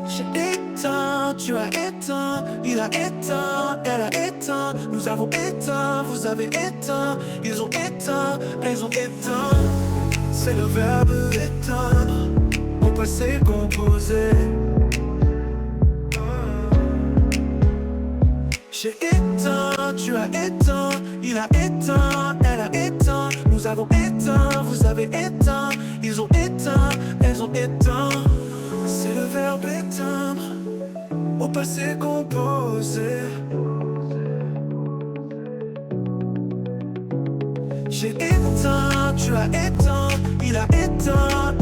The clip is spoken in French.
J'ai éteint, tu as éteint, il a éteint, elle a éteint, nous avons éteint, vous avez éteint, ils ont éteint, elles ont éteint. C'est le verbe éteindre, au passé composé. J'ai éteint, tu as éteint, il a éteint, elle a éteint, nous avons éteint, vous avez éteint, ils ont éteint, elles ont éteint. C'est le verbe éteindre, au passé composé. J'ai éteint, tu as éteint, il a éteint,